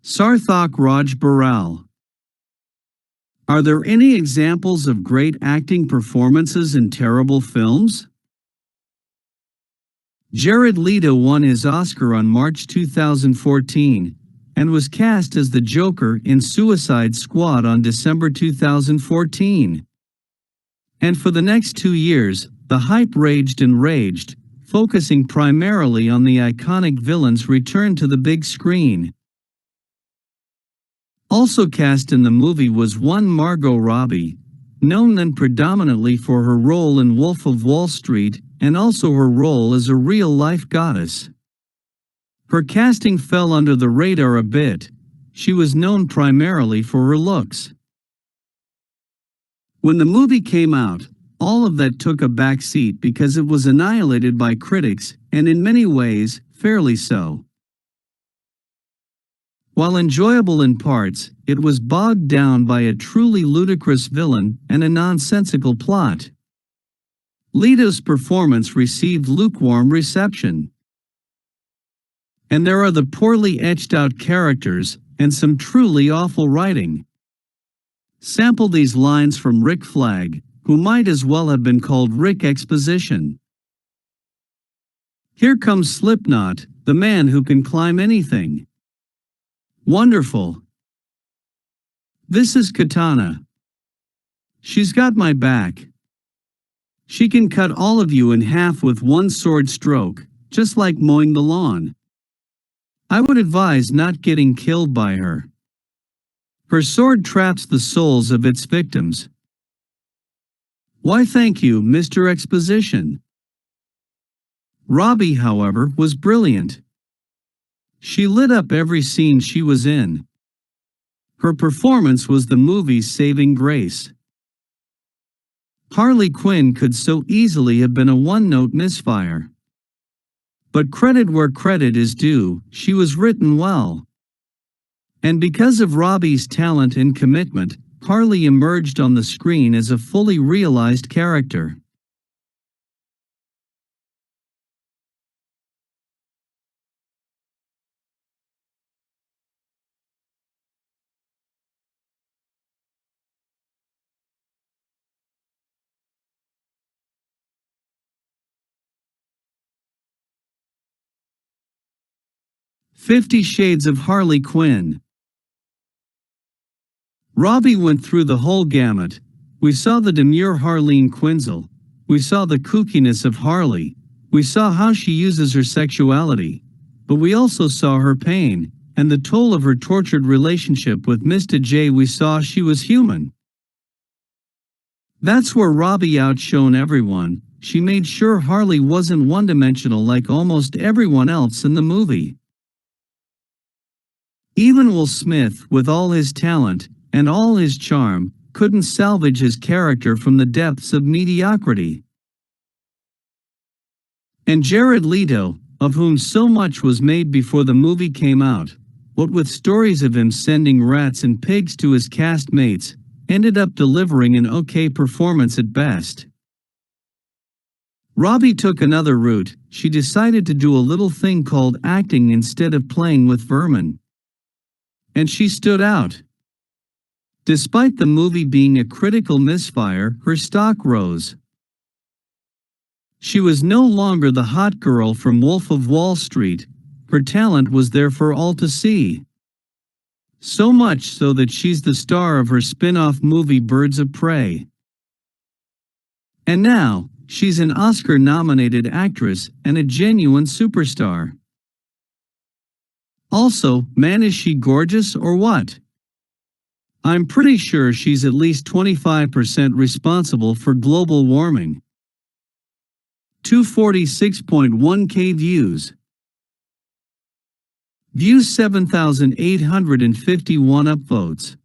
Sarthak Raj Baral. Are there any examples of great acting performances in terrible films? Jared Leto won his Oscar on March 2014 and was cast as the Joker in Suicide Squad on December 2014. And for the next 2 years, the hype raged and raged, focusing primarily on the iconic villain's return to the big screen. Also cast in the movie was one Margot Robbie, known then predominantly for her role in Wolf of Wall Street and also her role as a real-life goddess. Her casting fell under the radar a bit. She was known primarily for her looks. When the movie came out, all of that took a backseat because it was annihilated by critics, and in many ways, fairly so. While enjoyable in parts, it was bogged down by a truly ludicrous villain and a nonsensical plot. Leto's performance received lukewarm reception. And there are the poorly etched-out characters and some truly awful writing. Sample these lines from Rick Flag, who might as well have been called Rick Exposition. Here comes Slipknot, the man who can climb anything. Wonderful. This is Katana. She's got my back. She can cut all of you in half with one sword stroke, just like mowing the lawn. I would advise not getting killed by her. Her sword traps the souls of its victims. Why thank you, Mr. Exposition. Robbie, however, was brilliant. She lit up every scene she was in. Her performance was the movie's saving grace. Harley Quinn could so easily have been a one-note misfire. But credit where credit is due, she was written well. And because of Robbie's talent and commitment, Harley emerged on the screen as a fully realized character. "50 Shades of Harley Quinn." Robbie went through the whole gamut. We saw the demure Harleen Quinzel. We saw the kookiness of Harley. We saw how she uses her sexuality. But we also saw her pain, and the toll of her tortured relationship with Mr. J. We saw she was human. That's where Robbie outshone everyone. She made sure Harley wasn't one-dimensional like almost everyone else in the movie. Even Will Smith, with all his talent and all his charm, couldn't salvage his character from the depths of mediocrity. And Jared Leto, of whom so much was made before the movie came out, what with stories of him sending rats and pigs to his castmates, ended up delivering an okay performance at best. Robbie took another route. She decided to do a little thing called acting instead of playing with vermin. And she stood out. Despite the movie being a critical misfire, her stock rose. She was no longer the hot girl from Wolf of Wall Street. Her talent was there for all to see. So much so that she's the star of her spin-off movie Birds of Prey. And now, she's an Oscar-nominated actress and a genuine superstar. Also, man, is she gorgeous or what? I'm pretty sure she's at least 25% responsible for global warming. 246.1K views. Views 7,851 upvotes.